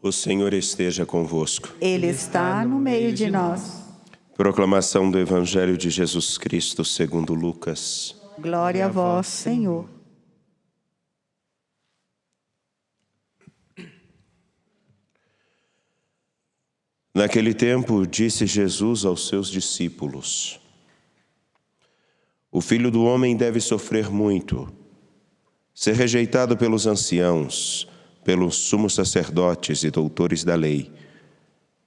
O Senhor esteja convosco. Ele está no meio de nós. Proclamação do Evangelho de Jesus Cristo segundo Lucas. Glória a vós, Senhor. Naquele tempo, disse Jesus aos seus discípulos: O Filho do Homem deve sofrer muito, ser rejeitado pelos anciãos, pelos sumos sacerdotes e doutores da lei,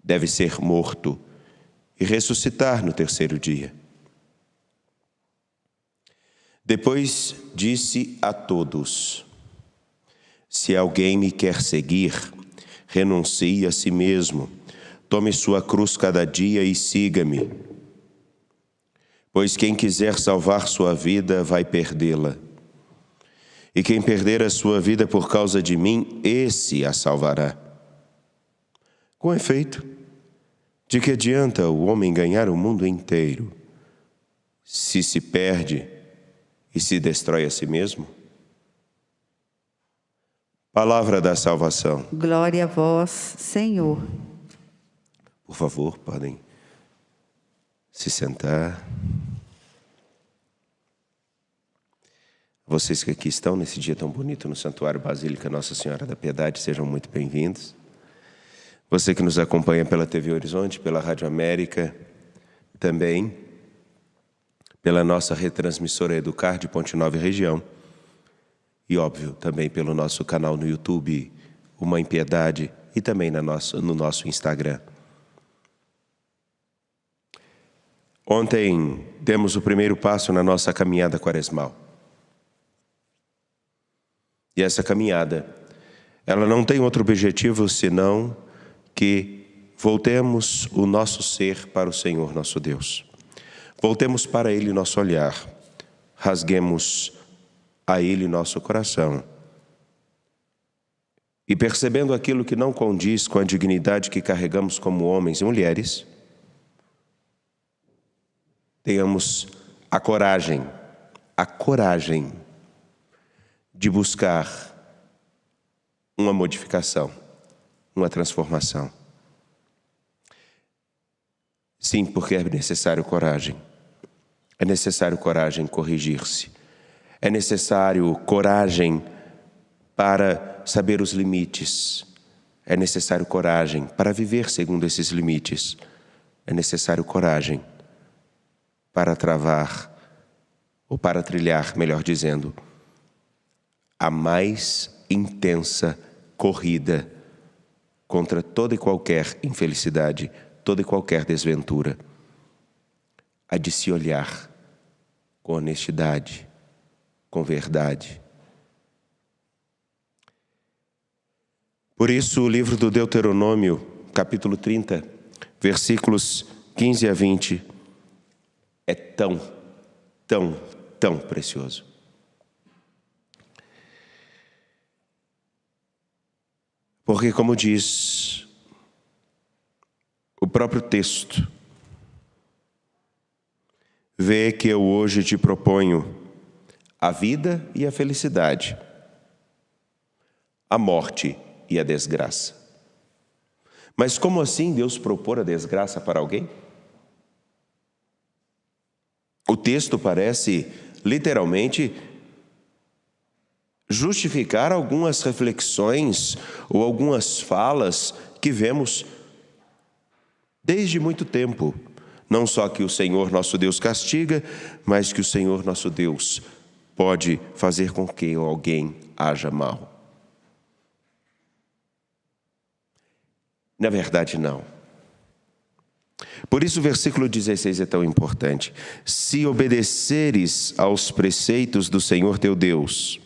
deve ser morto e ressuscitar no terceiro dia. Depois disse a todos: Se alguém me quer seguir, renuncie a si mesmo, tome sua cruz cada dia e siga-me. Pois quem quiser salvar sua vida vai perdê-la. E quem perder a sua vida por causa de mim, esse a salvará. Com efeito, de que adianta o homem ganhar o mundo inteiro, se perde e se destrói a si mesmo? Palavra da salvação. Glória a vós, Senhor. Por favor, podem se sentar. Vocês que aqui estão nesse dia tão bonito no Santuário Basílica Nossa Senhora da Piedade, sejam muito bem-vindos. Você que nos acompanha pela TV Horizonte, pela Rádio América, também pela nossa retransmissora Educar de Ponte Nova e região. E, óbvio, também pelo nosso canal no YouTube, Uma em Piedade, e também no nosso Instagram. Ontem demos o primeiro passo na nossa caminhada quaresmal. E essa caminhada, ela não tem outro objetivo senão que voltemos o nosso ser para o Senhor nosso Deus. Voltemos para Ele nosso olhar, rasguemos a Ele nosso coração. E percebendo aquilo que não condiz com a dignidade que carregamos como homens e mulheres, tenhamos a coragem de buscar uma modificação, uma transformação. Sim, porque é necessário coragem. É necessário coragem corrigir-se. É necessário coragem para saber os limites. É necessário coragem para viver segundo esses limites. É necessário coragem para travar, ou para trilhar, melhor dizendo, a mais intensa corrida contra toda e qualquer infelicidade, toda e qualquer desventura. A de se olhar com honestidade, com verdade. Por isso, o livro do Deuteronômio, capítulo 30, versículos 15 a 20, é tão precioso. Porque, como diz o próprio texto, vê que eu hoje te proponho a vida e a felicidade, a morte e a desgraça. Mas como assim Deus propor a desgraça para alguém? O texto parece, literalmente, justificar algumas reflexões ou algumas falas que vemos desde muito tempo. Não só que o Senhor nosso Deus castiga, mas que o Senhor nosso Deus pode fazer com que alguém haja mal. Na verdade, não. Por isso o versículo 16 é tão importante. Se obedeceres aos preceitos do Senhor teu Deus,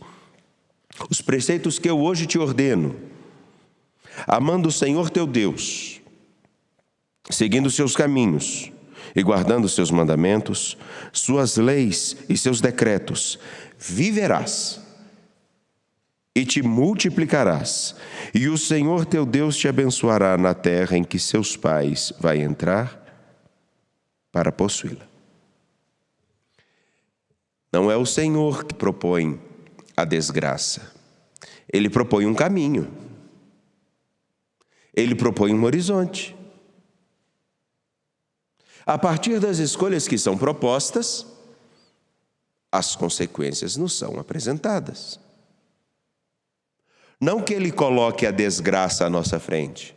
os preceitos que eu hoje te ordeno, amando o Senhor teu Deus, seguindo os seus caminhos e guardando os seus mandamentos, suas leis e seus decretos, viverás e te multiplicarás, e o Senhor teu Deus te abençoará na terra em que seus pais vai entrar para possuí-la. Não é o Senhor que propõe a desgraça. Ele propõe um caminho. Ele propõe um horizonte. A partir das escolhas que são propostas, as consequências nos são apresentadas. Não que ele coloque a desgraça à nossa frente,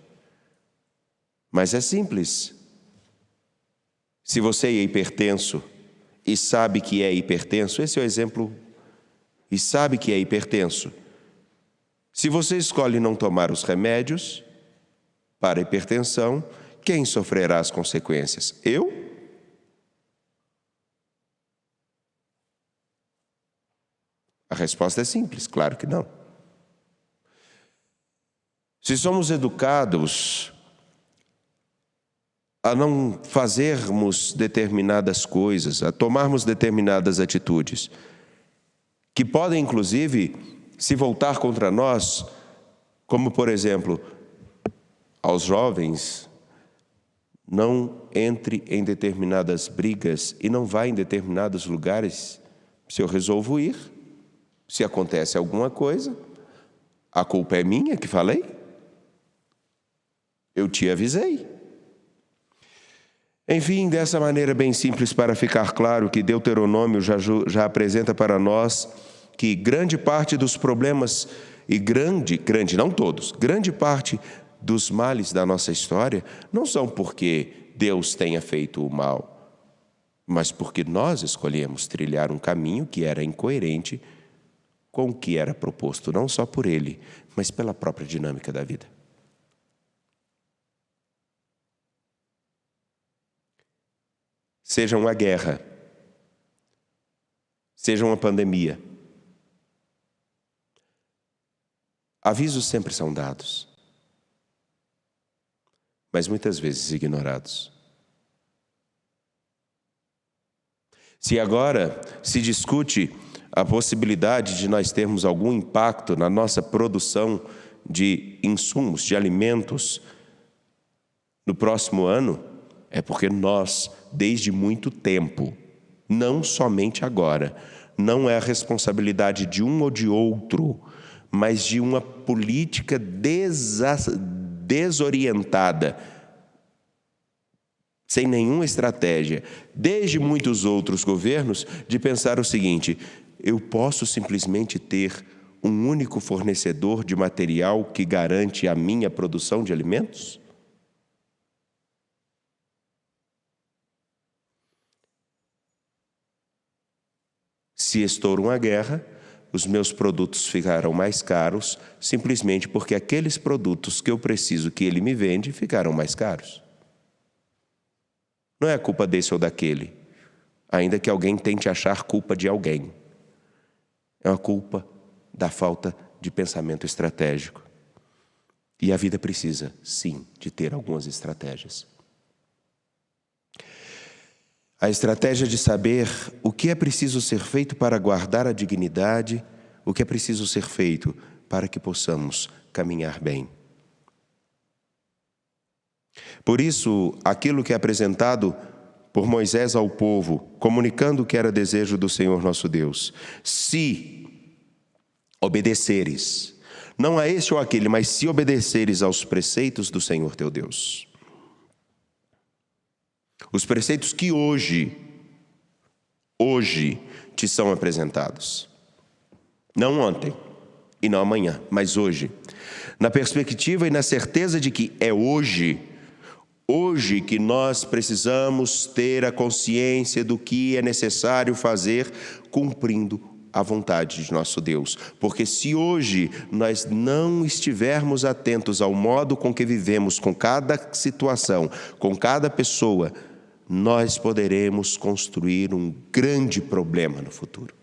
mas é simples. Se você é hipertenso e sabe que é hipertenso, esse é o exemplo, e sabe que é hipertenso. Se você escolhe não tomar os remédios para a hipertensão, quem sofrerá as consequências? Eu? A resposta é simples, claro que não. Se somos educados a não fazermos determinadas coisas, a tomarmos determinadas atitudes, que podem, inclusive, se voltar contra nós, como, por exemplo, aos jovens, não entre em determinadas brigas e não vá em determinados lugares. Se eu resolvo ir, se acontece alguma coisa, a culpa é minha que falei? Eu te avisei. Enfim, dessa maneira bem simples para ficar claro que Deuteronômio já apresenta para nós que grande parte dos problemas, e grande, não todos, grande parte dos males da nossa história não são porque Deus tenha feito o mal, mas porque nós escolhemos trilhar um caminho que era incoerente com o que era proposto, não só por Ele, mas pela própria dinâmica da vida. Seja uma guerra, seja uma pandemia, avisos sempre são dados, mas muitas vezes ignorados. Se agora se discute a possibilidade de nós termos algum impacto na nossa produção de insumos, de alimentos, no próximo ano, é porque nós, desde muito tempo, não somente agora, não é a responsabilidade de um ou de outro, mas de uma política desorientada, sem nenhuma estratégia, desde muitos outros governos, de pensar o seguinte: eu posso simplesmente ter um único fornecedor de material que garante a minha produção de alimentos? Se estoura uma guerra, os meus produtos ficarão mais caros, simplesmente porque aqueles produtos que eu preciso que ele me vende ficaram mais caros. Não é a culpa desse ou daquele, ainda que alguém tente achar culpa de alguém. É uma culpa da falta de pensamento estratégico. E a vida precisa, sim, de ter algumas estratégias. A estratégia de saber o que é preciso ser feito para guardar a dignidade, o que é preciso ser feito para que possamos caminhar bem. Por isso, aquilo que é apresentado por Moisés ao povo, comunicando o que era desejo do Senhor nosso Deus: se obedeceres, não a este ou aquele, mas se obedeceres aos preceitos do Senhor teu Deus. Os preceitos que hoje te são apresentados. Não ontem e não amanhã, mas hoje. Na perspectiva e na certeza de que é hoje que nós precisamos ter a consciência do que é necessário fazer, cumprindo a vontade de nosso Deus. Porque se hoje nós não estivermos atentos ao modo com que vivemos com cada situação, com cada pessoa, nós poderemos construir um grande problema no futuro.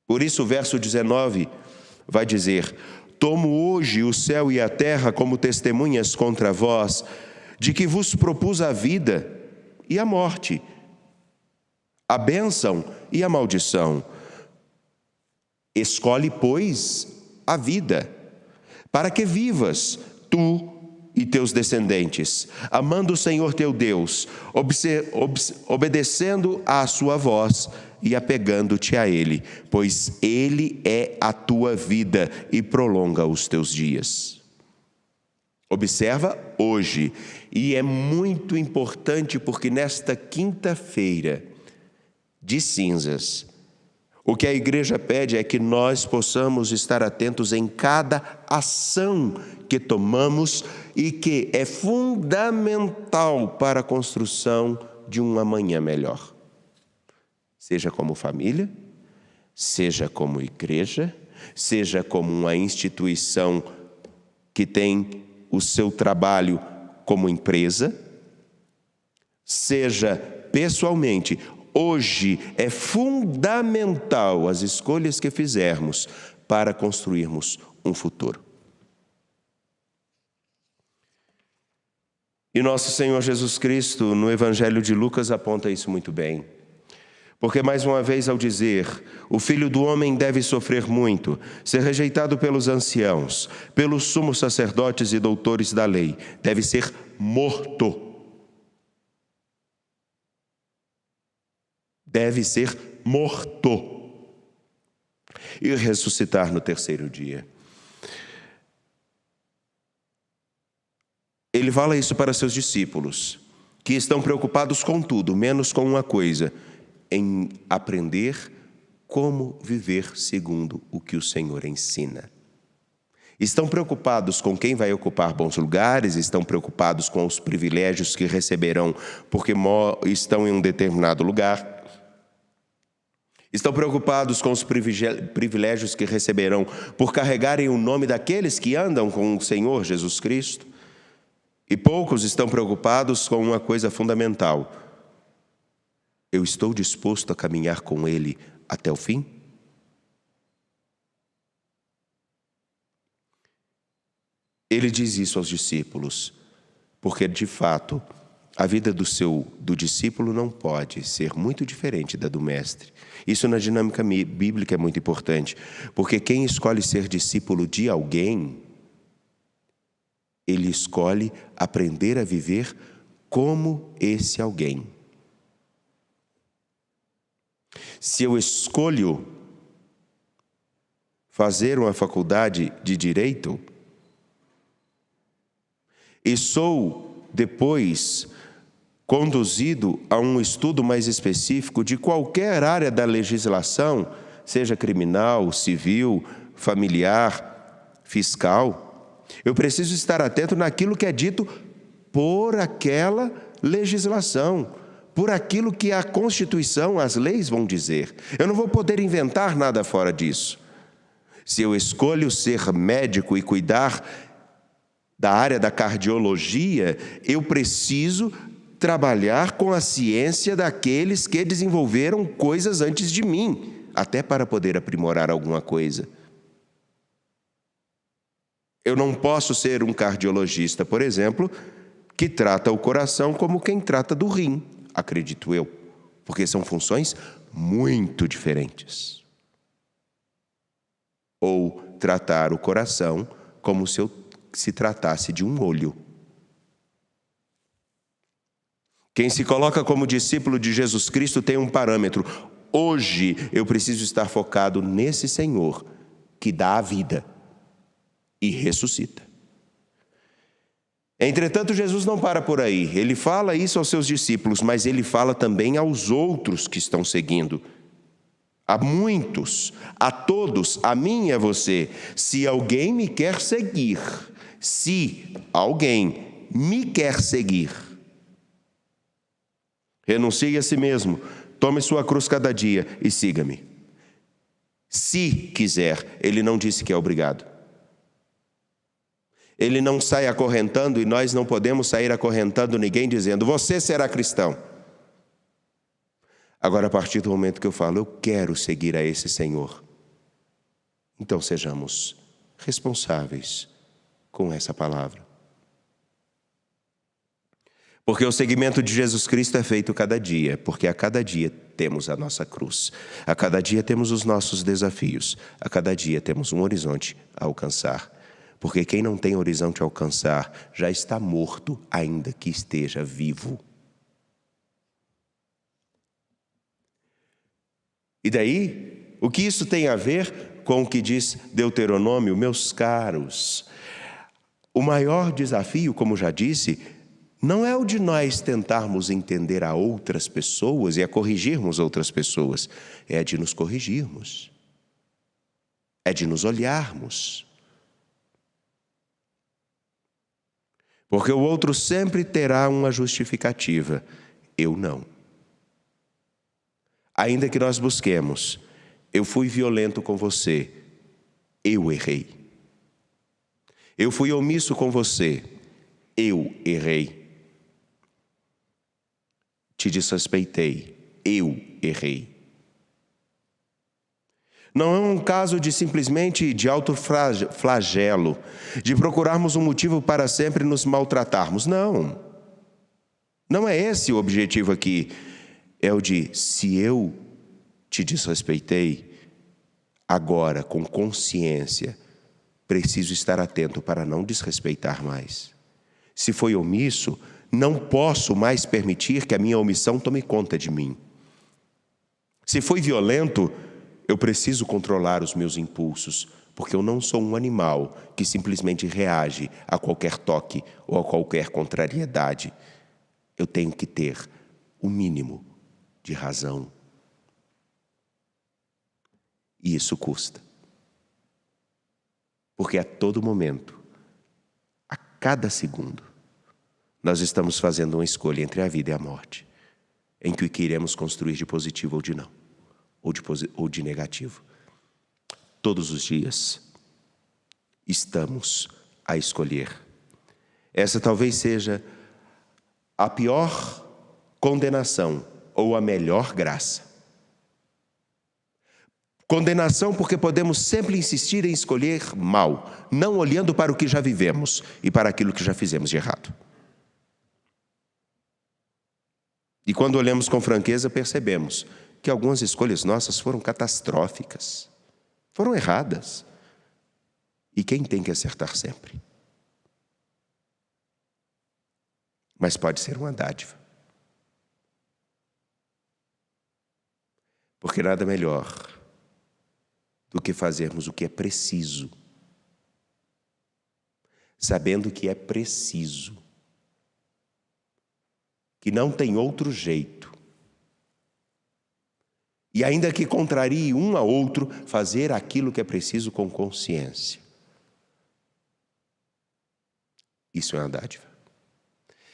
Por isso o verso 19 vai dizer: tomo hoje o céu e a terra como testemunhas contra vós, de que vos propus a vida e a morte, a bênção e a maldição. Escolhe, pois, a vida, para que vivas tu e teus descendentes, amando o Senhor teu Deus, obedecendo à sua voz e apegando-te a Ele, pois Ele é a tua vida e prolonga os teus dias. Observa hoje, e é muito importante porque nesta quinta-feira de cinzas, o que a igreja pede é que nós possamos estar atentos em cada ação que tomamos e que é fundamental para a construção de um amanhã melhor. Seja como família, seja como igreja, seja como uma instituição que tem o seu trabalho como empresa, seja pessoalmente. Hoje é fundamental as escolhas que fizermos para construirmos um futuro. E nosso Senhor Jesus Cristo, no Evangelho de Lucas, aponta isso muito bem. Porque, mais uma vez, ao dizer, o Filho do Homem deve sofrer muito, ser rejeitado pelos anciãos, pelos sumos sacerdotes e doutores da lei, deve ser morto. Deve ser morto e ressuscitar no terceiro dia. Ele fala isso para seus discípulos, que estão preocupados com tudo, menos com uma coisa, em aprender como viver segundo o que o Senhor ensina. Estão preocupados com quem vai ocupar bons lugares, estão preocupados com os privilégios que receberão porque estão em um determinado lugar. Estão preocupados com os privilégios que receberão por carregarem o nome daqueles que andam com o Senhor Jesus Cristo. E poucos estão preocupados com uma coisa fundamental. Eu estou disposto a caminhar com Ele até o fim? Ele diz isso aos discípulos, porque de fato a vida do discípulo não pode ser muito diferente da do mestre. Isso na dinâmica bíblica é muito importante, porque quem escolhe ser discípulo de alguém, ele escolhe aprender a viver como esse alguém. Se eu escolho fazer uma faculdade de direito e sou depois conduzido a um estudo mais específico de qualquer área da legislação, seja criminal, civil, familiar, fiscal, eu preciso estar atento naquilo que é dito por aquela legislação, por aquilo que a Constituição, as leis vão dizer. Eu não vou poder inventar nada fora disso. Se eu escolho ser médico e cuidar da área da cardiologia, eu preciso trabalhar com a ciência daqueles que desenvolveram coisas antes de mim, até para poder aprimorar alguma coisa. Eu não posso ser um cardiologista, por exemplo, que trata o coração como quem trata do rim, acredito eu, porque são funções muito diferentes. Ou tratar o coração como se tratasse de um olho. Quem se coloca como discípulo de Jesus Cristo tem um parâmetro. Hoje eu preciso estar focado nesse Senhor que dá a vida e ressuscita. Entretanto, Jesus não para por aí. Ele fala isso aos seus discípulos, mas ele fala também aos outros que estão seguindo. A muitos, a todos, a mim e a você. Se alguém me quer seguir, renuncie a si mesmo, tome sua cruz cada dia e siga-me. Se quiser, ele não disse que é obrigado. Ele não sai acorrentando e nós não podemos sair acorrentando ninguém dizendo, você será cristão. Agora, a partir do momento que eu falo, eu quero seguir a esse Senhor, então sejamos responsáveis com essa palavra. Porque o seguimento de Jesus Cristo é feito cada dia, porque a cada dia temos a nossa cruz, a cada dia temos os nossos desafios, a cada dia temos um horizonte a alcançar. Porque quem não tem horizonte a alcançar já está morto, ainda que esteja vivo. E daí, o que isso tem a ver com o que diz Deuteronômio? Meus caros, o maior desafio, como já disse, não é o de nós tentarmos entender a outras pessoas e a corrigirmos outras pessoas, é de nos corrigirmos, é de nos olharmos. Porque o outro sempre terá uma justificativa, eu não. Ainda que nós busquemos, eu fui violento com você, eu errei. Eu fui omisso com você, eu errei. Te desrespeitei, eu errei. Não é um caso de simplesmente de autoflagelo, de procurarmos um motivo para sempre nos maltratarmos. Não. Não é esse o objetivo aqui. É o de, se eu te desrespeitei, agora, com consciência, preciso estar atento para não desrespeitar mais. Se foi omisso, não posso mais permitir que a minha omissão tome conta de mim. Se foi violento, eu preciso controlar os meus impulsos, porque eu não sou um animal que simplesmente reage a qualquer toque ou a qualquer contrariedade. Eu tenho que ter o mínimo de razão. E isso custa. Porque a todo momento, a cada segundo, nós estamos fazendo uma escolha entre a vida e a morte, em que o que iremos construir de positivo ou de não, ou de negativo. Todos os dias, estamos a escolher. Essa talvez seja a pior condenação ou a melhor graça. Condenação porque podemos sempre insistir em escolher mal, não olhando para o que já vivemos e para aquilo que já fizemos de errado. E quando olhamos com franqueza, percebemos que algumas escolhas nossas foram catastróficas, foram erradas. E quem tem que acertar sempre? Mas pode ser uma dádiva. Porque nada melhor do que fazermos o que é preciso, sabendo que é preciso, que não tem outro jeito, e ainda que contrarie um a outro, fazer aquilo que é preciso com consciência. Isso é uma dádiva.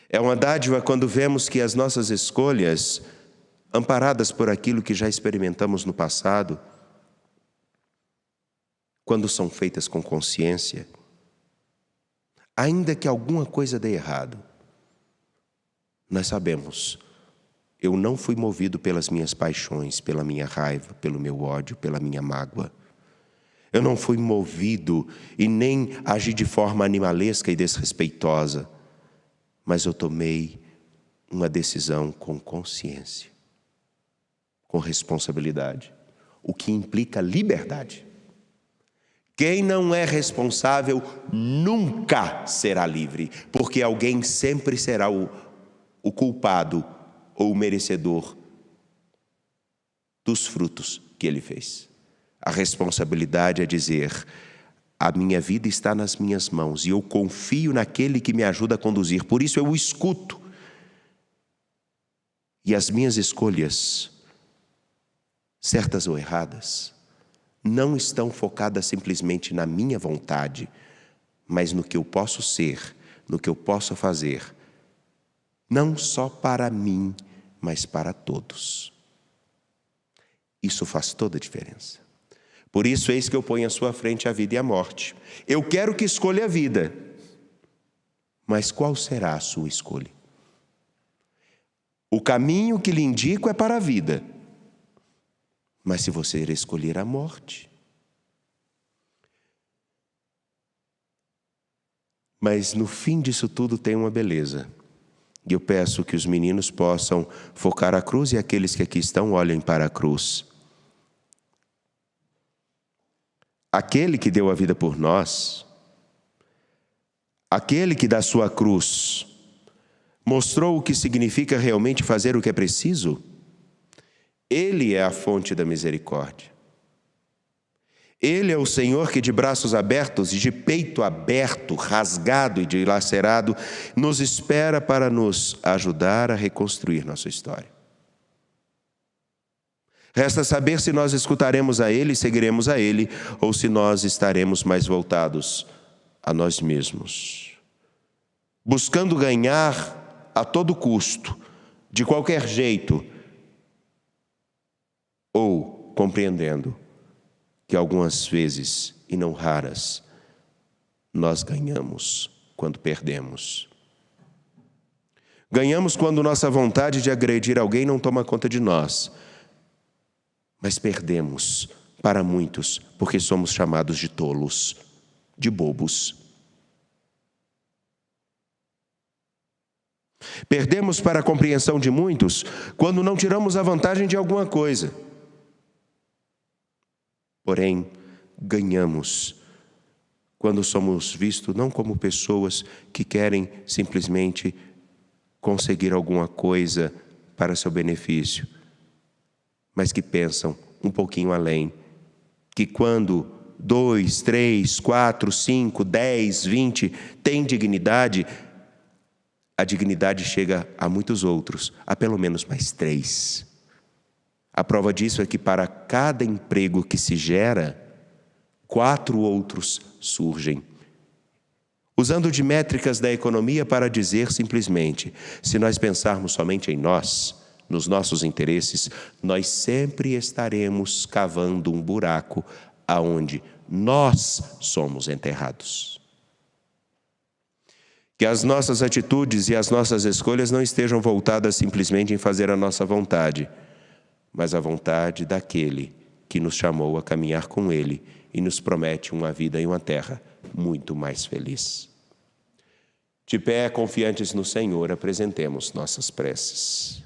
É uma dádiva quando vemos que as nossas escolhas, amparadas por aquilo que já experimentamos no passado, quando são feitas com consciência, ainda que alguma coisa dê errado, nós sabemos, eu não fui movido pelas minhas paixões, pela minha raiva, pelo meu ódio, pela minha mágoa. Eu não fui movido e nem agi de forma animalesca e desrespeitosa, mas eu tomei uma decisão com consciência, com responsabilidade, o que implica liberdade. Quem não é responsável nunca será livre, porque alguém sempre será o culpado ou o merecedor dos frutos que ele fez. A responsabilidade é dizer, a minha vida está nas minhas mãos e eu confio naquele que me ajuda a conduzir, por isso eu o escuto. E as minhas escolhas, certas ou erradas, não estão focadas simplesmente na minha vontade, mas no que eu posso ser, no que eu posso fazer, não só para mim, mas para todos. Isso faz toda a diferença. Por isso, eis que eu ponho à sua frente a vida e a morte. Eu quero que escolha a vida, mas qual será a sua escolha? O caminho que lhe indico é para a vida, mas se você escolher a morte. Mas no fim disso tudo tem uma beleza. E eu peço que os meninos possam focar a cruz e aqueles que aqui estão olhem para a cruz. Aquele que deu a vida por nós, aquele que da sua cruz mostrou o que significa realmente fazer o que é preciso, Ele é a fonte da misericórdia. Ele é o Senhor que de braços abertos e de peito aberto, rasgado e dilacerado, nos espera para nos ajudar a reconstruir nossa história. Resta saber se nós escutaremos a Ele e seguiremos a Ele, ou se nós estaremos mais voltados a nós mesmos, buscando ganhar a todo custo, de qualquer jeito, ou compreendendo que algumas vezes, e não raras, nós ganhamos quando perdemos. Ganhamos quando nossa vontade de agredir alguém não toma conta de nós, mas perdemos para muitos porque somos chamados de tolos, de bobos. Perdemos para a compreensão de muitos quando não tiramos a vantagem de alguma coisa. Porém, ganhamos quando somos vistos não como pessoas que querem simplesmente conseguir alguma coisa para seu benefício, mas que pensam um pouquinho além, que quando 2, 3, 4, 5, 10, 20 têm dignidade, a dignidade chega a muitos outros, a pelo menos mais 3. A prova disso é que para cada emprego que se gera, 4 outros surgem. Usando de métricas da economia para dizer simplesmente, se nós pensarmos somente em nós, nos nossos interesses, nós sempre estaremos cavando um buraco aonde nós somos enterrados. Que as nossas atitudes e as nossas escolhas não estejam voltadas simplesmente em fazer a nossa vontade, mas a vontade daquele que nos chamou a caminhar com Ele e nos promete uma vida e uma terra muito mais feliz. De pé, confiantes no Senhor, apresentemos nossas preces.